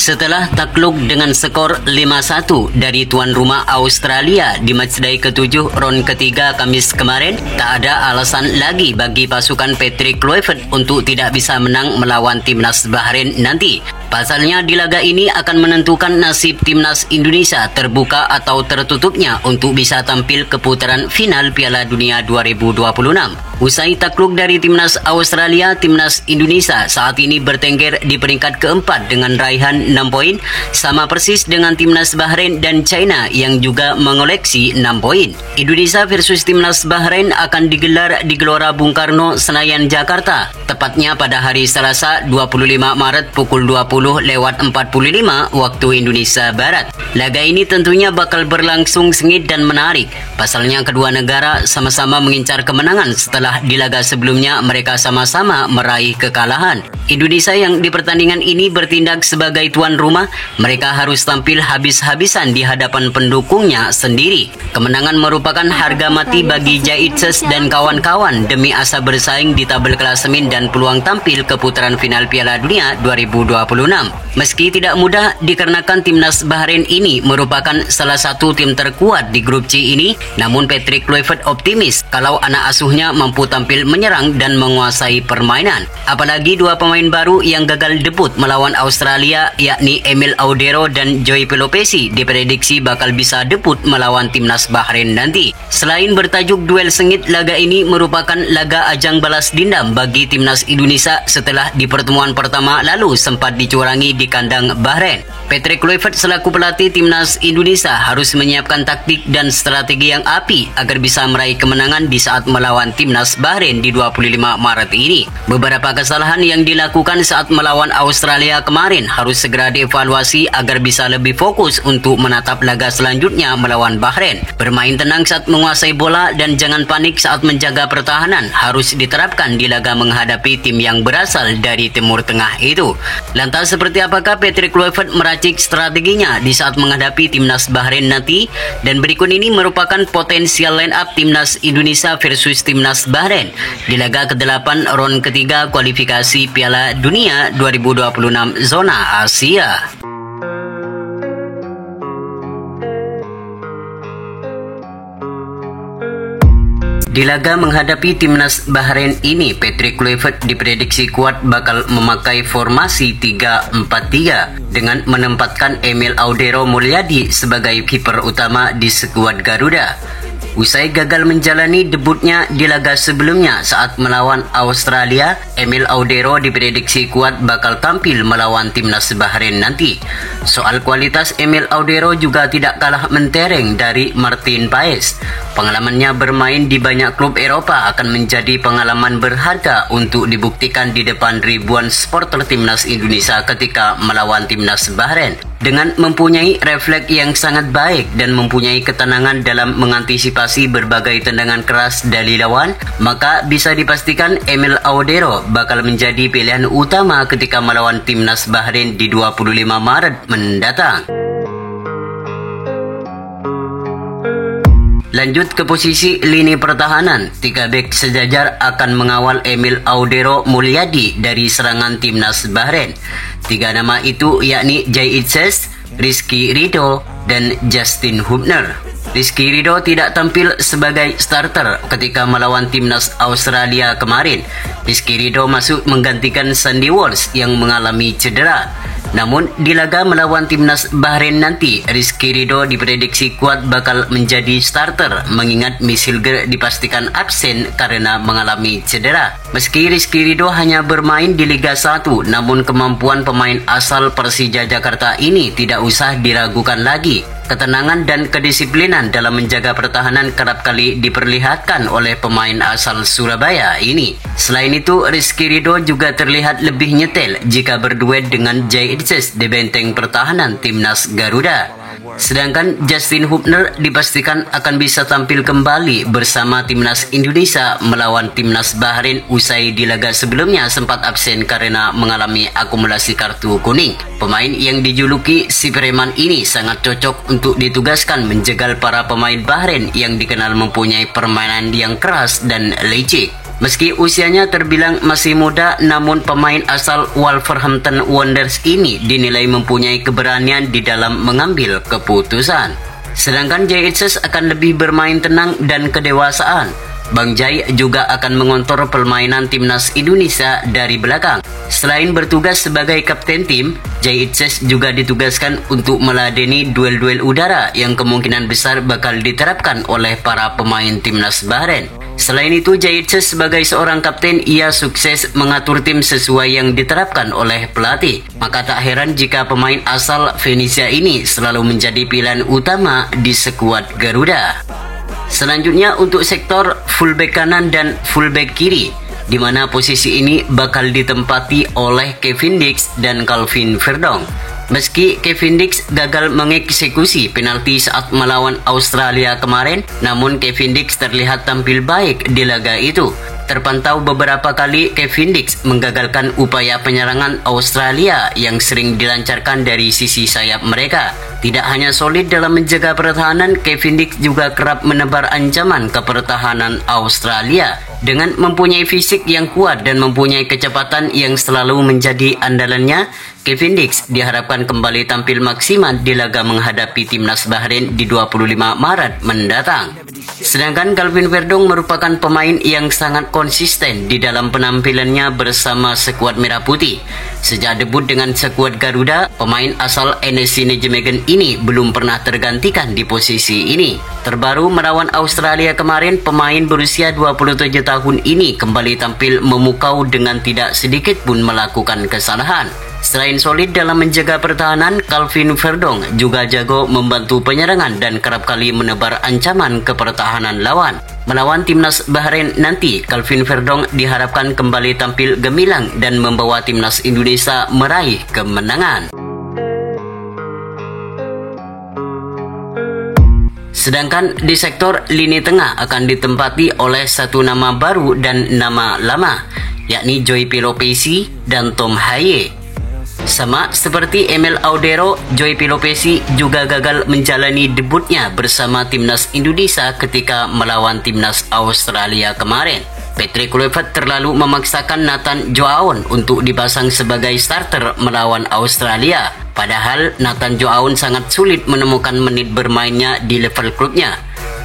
Setelah takluk dengan skor 5-1 dari tuan rumah Australia di matchday ke-7 ron ketiga Kamis kemarin, tak ada alasan lagi bagi pasukan Patrick Kluivert untuk tidak bisa menang melawan timnas Bahrain nanti. Pasalnya di laga ini akan menentukan nasib timnas Indonesia terbuka atau tertutupnya untuk bisa tampil ke putaran final Piala Dunia 2026. Usai takluk dari timnas Australia, timnas Indonesia saat ini bertengger di peringkat keempat dengan raihan 6 poin, sama persis dengan timnas Bahrain dan China yang juga mengoleksi 6 poin. Indonesia versus timnas Bahrain akan digelar di Gelora Bung Karno, Senayan, Jakarta, tepatnya pada hari Selasa 25 Maret pukul 20:45 waktu Indonesia Barat. Laga ini tentunya bakal berlangsung sengit dan menarik. Pasalnya kedua negara sama-sama mengincar kemenangan setelah di laga sebelumnya mereka sama-sama meraih kekalahan. Indonesia yang di pertandingan ini bertindak sebagai tuan rumah, mereka harus tampil habis-habisan di hadapan pendukungnya sendiri. Kemenangan merupakan harga mati bagi Jaitses dan kawan-kawan demi asa bersaing di tabel klasemen dan peluang tampil ke putaran final Piala Dunia 2026. Meski tidak mudah dikarenakan timnas Bahrain ini merupakan salah satu tim terkuat di grup C ini, namun Patrick Kluivert optimis kalau anak asuhnya mampu tampil menyerang dan menguasai permainan. Apalagi dua pemain baru yang gagal debut melawan Australia, yakni Emil Audero dan Joey Pelopesi, diprediksi bakal bisa debut melawan timnas Bahrain nanti. Selain bertajuk duel sengit, laga ini merupakan laga ajang balas dendam bagi timnas Indonesia setelah di pertemuan pertama lalu sempat dicurangi di kandang Bahrain. Patrick Kluivert selaku pelatih timnas Indonesia harus menyiapkan taktik dan strategi yang apik agar bisa meraih kemenangan di saat melawan timnas Bahrain di 25 Maret ini. Beberapa kesalahan yang dilakukan saat melawan Australia kemarin harus segera dievaluasi agar bisa lebih fokus untuk menatap laga selanjutnya melawan Bahrain. Bermain tenang saat menguasai bola dan jangan panik saat menjaga pertahanan harus diterapkan di laga menghadapi tim yang berasal dari Timur Tengah itu. Lantas seperti apakah Patrick Kluivert meracik strateginya di saat menghadapi timnas Bahrain nanti? Dan berikut ini merupakan potensial line up timnas Indonesia versus timnas Bahrain di laga ke-8 ron ketiga kualifikasi Piala Dunia 2026 zona Asia. Di laga menghadapi timnas Bahrain ini, Patrick Kluivert diprediksi kuat bakal memakai formasi 3-4-3 dengan menempatkan Emil Audero Mulyadi sebagai kiper utama di skuad Garuda. Usai gagal menjalani debutnya di laga sebelumnya saat melawan Australia, Emil Audero diprediksi kuat bakal tampil melawan timnas Bahrain nanti. Soal kualitas, Emil Audero juga tidak kalah mentereng dari Martin Paes. Pengalamannya bermain di banyak klub Eropa akan menjadi pengalaman berharga untuk dibuktikan di depan ribuan supporter timnas Indonesia ketika melawan timnas Bahrain. Dengan mempunyai refleks yang sangat baik dan mempunyai ketenangan dalam mengantisipasi berbagai tendangan keras dari lawan, maka bisa dipastikan Emil Audero bakal menjadi pilihan utama ketika melawan timnas Bahrain di 25 Maret mendatang. Lanjut ke posisi lini pertahanan, 3 bek sejajar akan mengawal Emil Audero Mulyadi dari serangan timnas Bahrain. 3 nama itu yakni Jaitses, Rizky Ridho, dan Justin Hubner. Rizky Ridho tidak tampil sebagai starter ketika melawan timnas Australia kemarin. Rizky Ridho masuk menggantikan Sandy Walsh yang mengalami cedera. Namun di laga melawan timnas Bahrain nanti, Rizky Ridho diprediksi kuat bakal menjadi starter mengingat Misilger dipastikan absen karena mengalami cedera. Meski Rizky Ridho hanya bermain di Liga 1, namun kemampuan pemain asal Persija Jakarta ini tidak usah diragukan lagi. Ketenangan dan kedisiplinan dalam menjaga pertahanan kerap kali diperlihatkan oleh pemain asal Surabaya ini. Selain itu, Rizky Ridho juga terlihat lebih nyetel jika berduet dengan Jaitses di benteng pertahanan timnas Garuda. Sedangkan Justin Hubner dipastikan akan bisa tampil kembali bersama timnas Indonesia melawan timnas Bahrain usai di laga sebelumnya sempat absen karena mengalami akumulasi kartu kuning. Pemain yang dijuluki si preman ini sangat cocok untuk ditugaskan menjegal para pemain Bahrain yang dikenal mempunyai permainan yang keras dan licik. Meski usianya terbilang masih muda, namun pemain asal Wolverhampton Wanderers ini dinilai mempunyai keberanian di dalam mengambil keputusan. Sedangkan Jay Eaches akan lebih bermain tenang dan kedewasaan. Bang Jay juga akan mengontrol permainan timnas Indonesia dari belakang. Selain bertugas sebagai kapten tim, Jay Eaches juga ditugaskan untuk meladeni duel-duel udara yang kemungkinan besar bakal diterapkan oleh para pemain timnas Bahrain. Selain itu, Jay Eaches sebagai seorang kapten, ia sukses mengatur tim sesuai yang diterapkan oleh pelatih. Maka tak heran jika pemain asal Venesia ini selalu menjadi pilihan utama di skuad Garuda. Selanjutnya untuk sektor fullback kanan dan fullback kiri, di mana posisi ini bakal ditempati oleh Kevin Dix dan Calvin Verdong. Meski Kevin Dix gagal mengeksekusi penalti saat melawan Australia kemarin, namun Kevin Dix terlihat tampil baik di laga itu. Terpantau beberapa kali Kevin Dix menggagalkan upaya penyerangan Australia yang sering dilancarkan dari sisi sayap mereka. Tidak hanya solid dalam menjaga pertahanan, Kevin Dix juga kerap menebar ancaman ke pertahanan Australia. Dengan mempunyai fisik yang kuat dan mempunyai kecepatan yang selalu menjadi andalannya, Kevin Dix diharapkan kembali tampil maksimal di laga menghadapi timnas Bahrain di 25 Maret mendatang. Sedangkan Calvin Verdong merupakan pemain yang sangat konsisten di dalam penampilannya bersama skuad Merah Putih. Sejak debut dengan skuad Garuda, pemain asal NSC Nijmegen ini belum pernah tergantikan di posisi ini. Terbaru melawan Australia kemarin, pemain berusia 27 tahun ini kembali tampil memukau dengan tidak sedikit pun melakukan kesalahan. Selain solid dalam menjaga pertahanan, Calvin Verdong juga jago membantu penyerangan dan kerap kali menebar ancaman ke pertahanan lawan. Melawan timnas Bahrain nanti, Calvin Verdong diharapkan kembali tampil gemilang dan membawa timnas Indonesia meraih kemenangan. Sedangkan di sektor lini tengah akan ditempati oleh satu nama baru dan nama lama, yakni Joy Pelopesi dan Tom Haye. Sama seperti Emil Audero, Joy Pelopesi juga gagal menjalani debutnya bersama timnas Indonesia ketika melawan timnas Australia kemarin. Patrick Kluivert terlalu memaksakan Nathan Joaon untuk dipasang sebagai starter melawan Australia. Padahal Nathan Joaon sangat sulit menemukan menit bermainnya di level klubnya.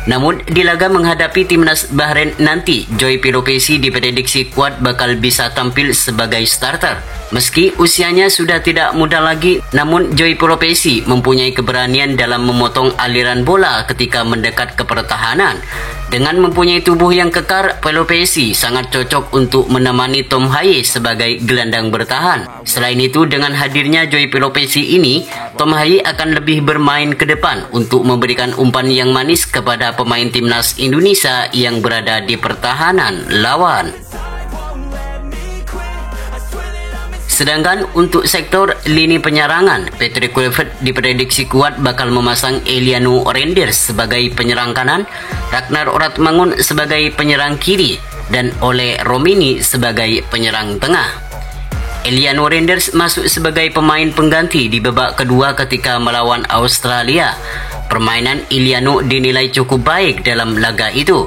Namun di laga menghadapi timnas Bahrain nanti, Joy Pelopesi diprediksi kuat bakal bisa tampil sebagai starter. Meski usianya sudah tidak muda lagi, namun Joy Pelopesi mempunyai keberanian dalam memotong aliran bola ketika mendekat ke pertahanan. Dengan mempunyai tubuh yang kekar, Pelopesi sangat cocok untuk menemani Tom Haye sebagai gelandang bertahan. Selain itu, dengan hadirnya Joy Pelopesi ini, Tom Haye akan lebih bermain ke depan untuk memberikan umpan yang manis kepada pemain timnas Indonesia yang berada di pertahanan lawan. Sedangkan untuk sektor lini penyerangan, Patrick Kluivert diprediksi kuat bakal memasang Eliano Renders sebagai penyerang kanan, Ragnar Oratmangun sebagai penyerang kiri, dan Ole Romini sebagai penyerang tengah. Eliano Renders masuk sebagai pemain pengganti di babak kedua ketika melawan Australia. Permainan Eliano dinilai cukup baik dalam laga itu.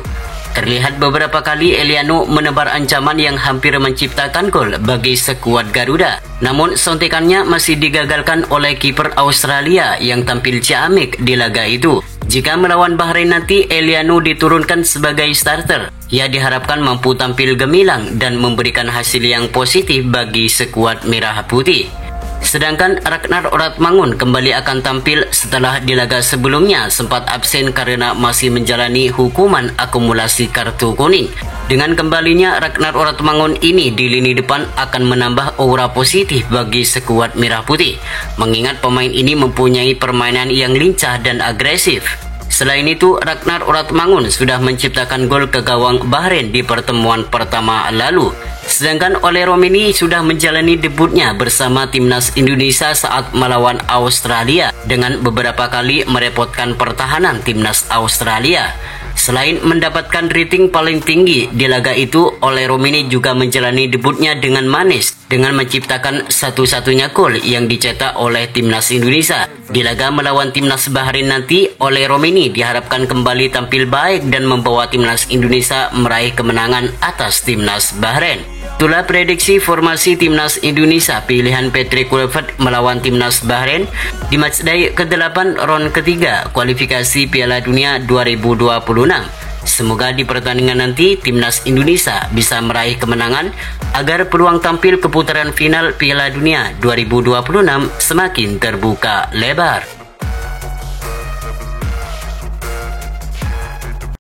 Terlihat beberapa kali Eliano menebar ancaman yang hampir menciptakan gol bagi skuad Garuda. Namun sontekannya masih digagalkan oleh kiper Australia yang tampil ciamik di laga itu. Jika melawan Bahrain nanti Eliano diturunkan sebagai starter, ia diharapkan mampu tampil gemilang dan memberikan hasil yang positif bagi skuad Merah Putih. Sedangkan Ragnar Oratmangun kembali akan tampil setelah di laga sebelumnya sempat absen karena masih menjalani hukuman akumulasi kartu kuning. Dengan kembalinya Ragnar Oratmangun ini di lini depan akan menambah aura positif bagi skuad Merah Putih, mengingat pemain ini mempunyai permainan yang lincah dan agresif. Selain itu, Ragnar Oratmangun sudah menciptakan gol ke gawang Bahrain di pertemuan pertama lalu. Sedangkan Ole Romini sudah menjalani debutnya bersama timnas Indonesia saat melawan Australia dengan beberapa kali merepotkan pertahanan timnas Australia. Selain mendapatkan rating paling tinggi di laga itu, Ole Romeni juga menjalani debutnya dengan manis dengan menciptakan satu-satunya gol yang dicetak oleh timnas Indonesia. Di laga melawan timnas Bahrain nanti, Ole Romeni diharapkan kembali tampil baik dan membawa timnas Indonesia meraih kemenangan atas timnas Bahrain. Itulah prediksi formasi timnas Indonesia pilihan Patrick Kluivert melawan timnas Bahrain di matchday ke-8 ron ketiga kualifikasi Piala Dunia 2026. Semoga di pertandingan nanti timnas Indonesia bisa meraih kemenangan agar peluang tampil ke putaran final Piala Dunia 2026 semakin terbuka lebar.